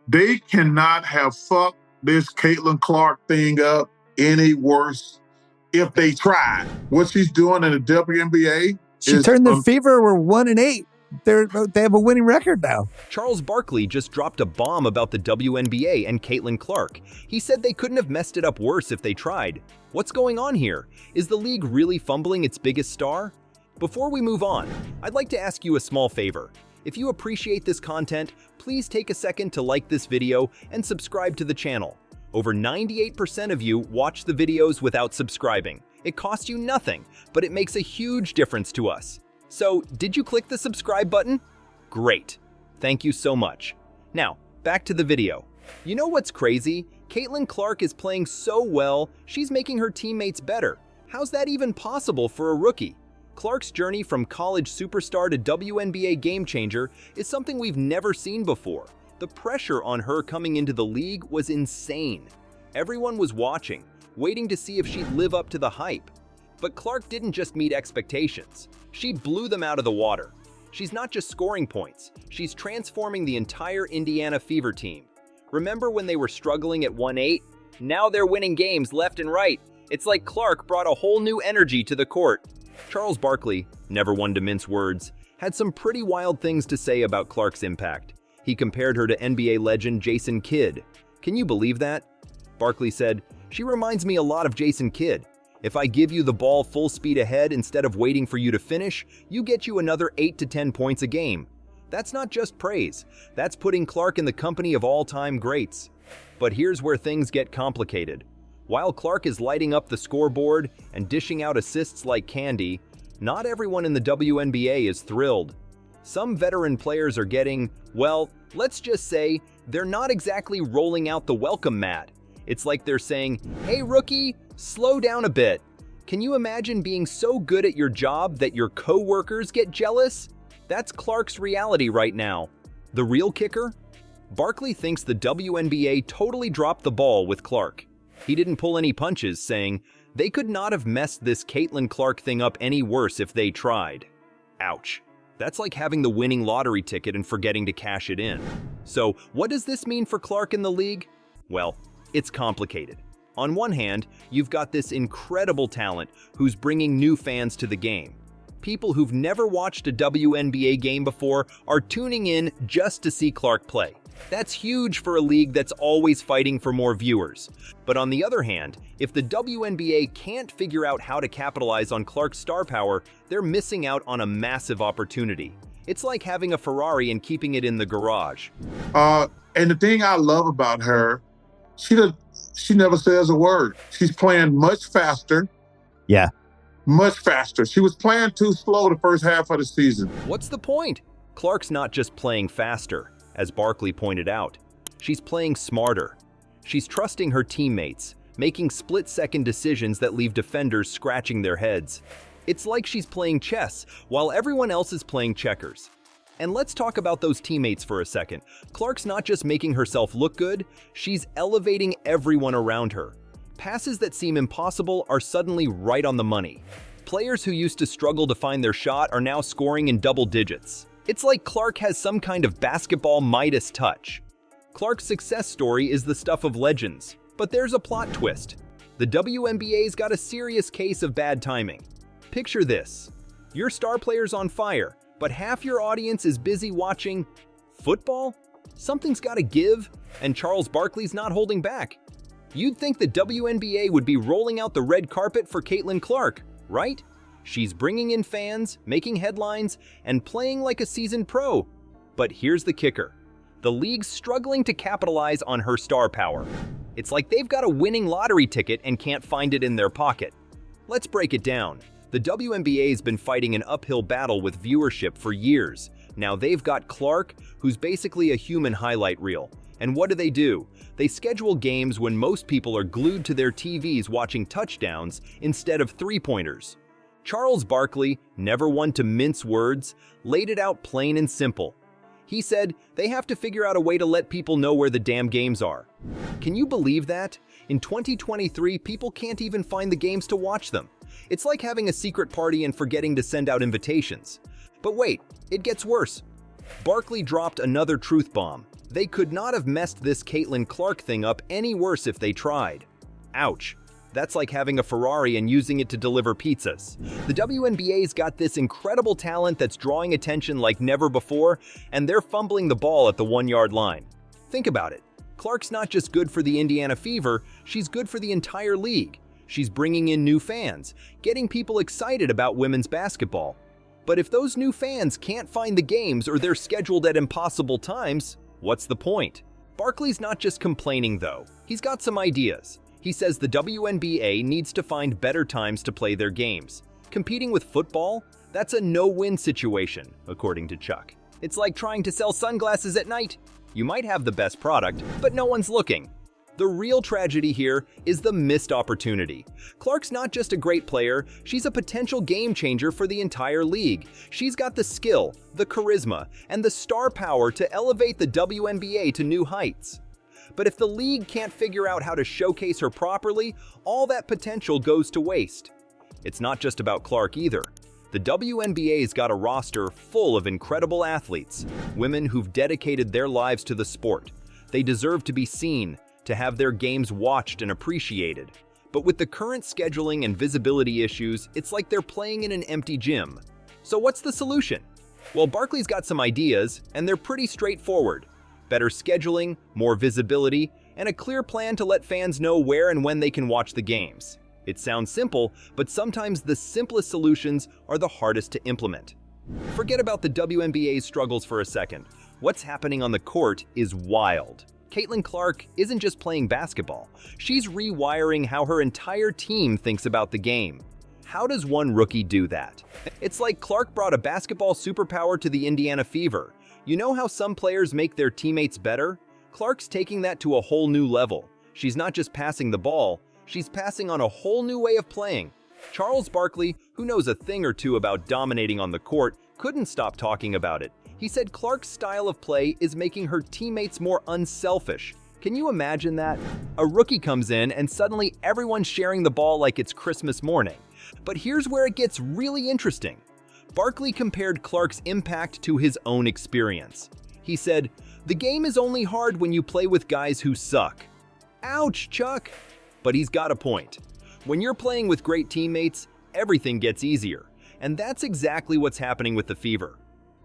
They cannot have fucked this Caitlin Clark thing up any worse if they tried. What she's doing in the WNBA She turned the Fever. We're 1-8. They have a winning record now. Charles Barkley just dropped a bomb about the WNBA and Caitlin Clark. He said they couldn't have messed it up worse if they tried. What's going on here? Is the league really fumbling its biggest star? Before we move on, I'd like to ask you a small favor. If you appreciate this content, please take a second to like this video and subscribe to the channel. Over 98% of you watch the videos without subscribing. It costs you nothing, but it makes a huge difference to us. So, did you click the subscribe button? Great. Thank you so much. Now, back to the video. You know what's crazy? Caitlin Clark is playing so well, she's making her teammates better. How's that even possible for a rookie? Clark's journey from college superstar to WNBA game changer is something we've never seen before. The pressure on her coming into the league was insane. Everyone was watching, waiting to see if she'd live up to the hype. But Clark didn't just meet expectations. She blew them out of the water. She's not just scoring points, she's transforming the entire Indiana Fever team. Remember when they were struggling at 1-8? Now they're winning games left and right. It's like Clark brought a whole new energy to the court. Charles Barkley, never one to mince words, had some pretty wild things to say about Clark's impact. He compared her to NBA legend Jason Kidd. Can you believe that? Barkley said, "She reminds me a lot of Jason Kidd. If I give you the ball full speed ahead instead of waiting for you to finish, you get you another 8 to 10 points a game." That's not just praise. That's putting Clark in the company of all-time greats. But here's where things get complicated. While Clark is lighting up the scoreboard and dishing out assists like candy, not everyone in the WNBA is thrilled. Some veteran players are getting, well, let's just say, they're not exactly rolling out the welcome mat. It's like they're saying, "Hey rookie, slow down a bit." Can you imagine being so good at your job that your co-workers get jealous? That's Clark's reality right now. The real kicker? Barkley thinks the WNBA totally dropped the ball with Clark. He didn't pull any punches, saying, "They could not have messed this Caitlin Clark thing up any worse if they tried." Ouch. That's like having the winning lottery ticket and forgetting to cash it in. So, what does this mean for Clark in the league? Well, it's complicated. On one hand, you've got this incredible talent who's bringing new fans to the game. People who've never watched a WNBA game before are tuning in just to see Clark play. That's huge for a league that's always fighting for more viewers. But on the other hand, if the WNBA can't figure out how to capitalize on Clark's star power, they're missing out on a massive opportunity. It's like having a Ferrari and keeping it in the garage. And the thing I love about her, she never says a word. She's playing much faster. Yeah. Much faster. She was playing too slow the first half of the season. What's the point? Clark's not just playing faster, as Barkley pointed out. She's playing smarter. She's trusting her teammates, making split-second decisions that leave defenders scratching their heads. It's like she's playing chess while everyone else is playing checkers. And let's talk about those teammates for a second. Clark's not just making herself look good, she's elevating everyone around her. Passes that seem impossible are suddenly right on the money. Players who used to struggle to find their shot are now scoring in double digits. It's like Clark has some kind of basketball Midas touch. Clark's success story is the stuff of legends, but there's a plot twist. The WNBA's got a serious case of bad timing. Picture this. Your star player's on fire, but half your audience is busy watching football? Something's gotta give, and Charles Barkley's not holding back. You'd think the WNBA would be rolling out the red carpet for Caitlin Clark, right? She's bringing in fans, making headlines, and playing like a seasoned pro. But here's the kicker. The league's struggling to capitalize on her star power. It's like they've got a winning lottery ticket and can't find it in their pocket. Let's break it down. The WNBA's been fighting an uphill battle with viewership for years. Now they've got Clark, who's basically a human highlight reel. And what do? They schedule games when most people are glued to their TVs watching touchdowns instead of three-pointers. Charles Barkley, never one to mince words, laid it out plain and simple. He said they have to figure out a way to let people know where the damn games are. Can you believe that? In 2023, people can't even find the games to watch them. It's like having a secret party and forgetting to send out invitations. But wait, it gets worse. Barkley dropped another truth bomb. They could not have messed this Caitlin Clark thing up any worse if they tried. Ouch. That's like having a Ferrari and using it to deliver pizzas. The WNBA's got this incredible talent that's drawing attention like never before, and they're fumbling the ball at the 1-yard line. Think about it. Clark's not just good for the Indiana Fever, she's good for the entire league. She's bringing in new fans, getting people excited about women's basketball. But if those new fans can't find the games or they're scheduled at impossible times, what's the point? Barkley's not just complaining though. He's got some ideas. He says the WNBA needs to find better times to play their games. Competing with football? That's a no-win situation, according to Chuck. It's like trying to sell sunglasses at night. You might have the best product, but no one's looking. The real tragedy here is the missed opportunity. Clark's not just a great player, she's a potential game changer for the entire league. She's got the skill, the charisma, and the star power to elevate the WNBA to new heights. But if the league can't figure out how to showcase her properly, all that potential goes to waste. It's not just about Clark either. The WNBA's got a roster full of incredible athletes, women who've dedicated their lives to the sport. They deserve to be seen, to have their games watched and appreciated. But with the current scheduling and visibility issues, it's like they're playing in an empty gym. So what's the solution? Well, Barkley's got some ideas, and they're pretty straightforward. Better scheduling, more visibility, and a clear plan to let fans know where and when they can watch the games. It sounds simple, but sometimes the simplest solutions are the hardest to implement. Forget about the WNBA's struggles for a second. What's happening on the court is wild. Caitlin Clark isn't just playing basketball. She's rewiring how her entire team thinks about the game. How does one rookie do that? It's like Clark brought a basketball superpower to the Indiana Fever. You know how some players make their teammates better? Clark's taking that to a whole new level. She's not just passing the ball, she's passing on a whole new way of playing. Charles Barkley, who knows a thing or two about dominating on the court, couldn't stop talking about it. He said Clark's style of play is making her teammates more unselfish. Can you imagine that? A rookie comes in and suddenly everyone's sharing the ball like it's Christmas morning. But here's where it gets really interesting. Barkley compared Clark's impact to his own experience. He said, "The game is only hard when you play with guys who suck." Ouch, Chuck! But he's got a point. When you're playing with great teammates, everything gets easier. And that's exactly what's happening with the Fever.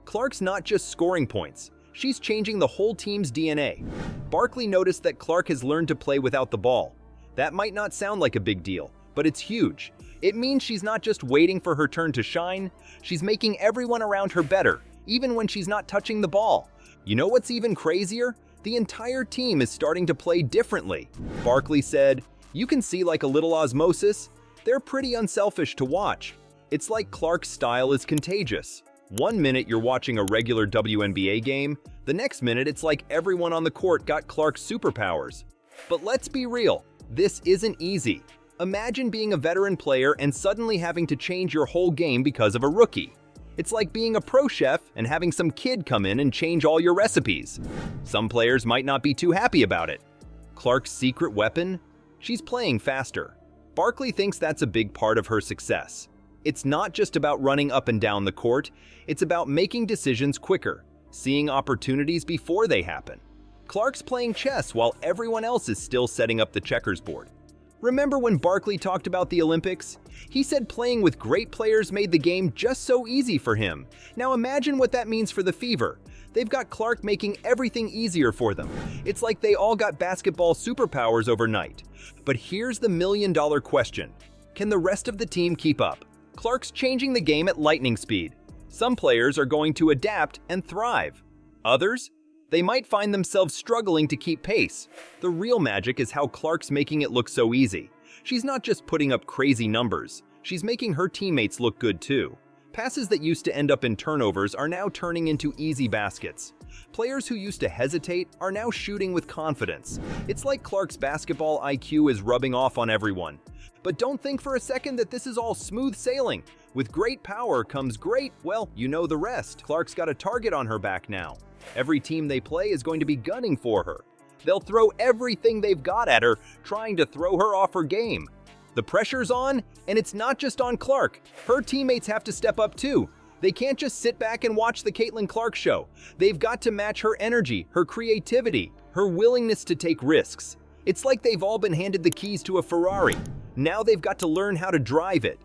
Clark's not just scoring points, she's changing the whole team's DNA. Barkley noticed that Clark has learned to play without the ball. That might not sound like a big deal, but it's huge. It means she's not just waiting for her turn to shine, she's making everyone around her better, even when she's not touching the ball. You know what's even crazier? The entire team is starting to play differently. Barkley said, "You can see like a little osmosis. They're pretty unselfish to watch. It's like Clark's style is contagious. One minute you're watching a regular WNBA game, the next minute it's like everyone on the court got Clark's superpowers." But let's be real, this isn't easy. Imagine being a veteran player and suddenly having to change your whole game because of a rookie. It's like being a pro chef and having some kid come in and change all your recipes. Some players might not be too happy about it. Clark's secret weapon? She's playing faster. Barkley thinks that's a big part of her success. It's not just about running up and down the court, it's about making decisions quicker, seeing opportunities before they happen. Clark's playing chess while everyone else is still setting up the checkers board. Remember when Barkley talked about the Olympics? He said playing with great players made the game just so easy for him. Now imagine what that means for the Fever. They've got Clark making everything easier for them. It's like they all got basketball superpowers overnight. But here's the million-dollar question. Can the rest of the team keep up? Clark's changing the game at lightning speed. Some players are going to adapt and thrive. Others? They might find themselves struggling to keep pace. The real magic is how Clark's making it look so easy. She's not just putting up crazy numbers, she's making her teammates look good too. Passes that used to end up in turnovers are now turning into easy baskets. Players who used to hesitate are now shooting with confidence. It's like Clark's basketball IQ is rubbing off on everyone. But don't think for a second that this is all smooth sailing. With great power comes great, well, you know the rest. Clark's got a target on her back now. Every team they play is going to be gunning for her. They'll throw everything they've got at her, trying to throw her off her game. The pressure's on, and it's not just on Clark. Her teammates have to step up too. They can't just sit back and watch the Caitlin Clark show. They've got to match her energy, her creativity, her willingness to take risks. It's like they've all been handed the keys to a Ferrari. Now they've got to learn how to drive it.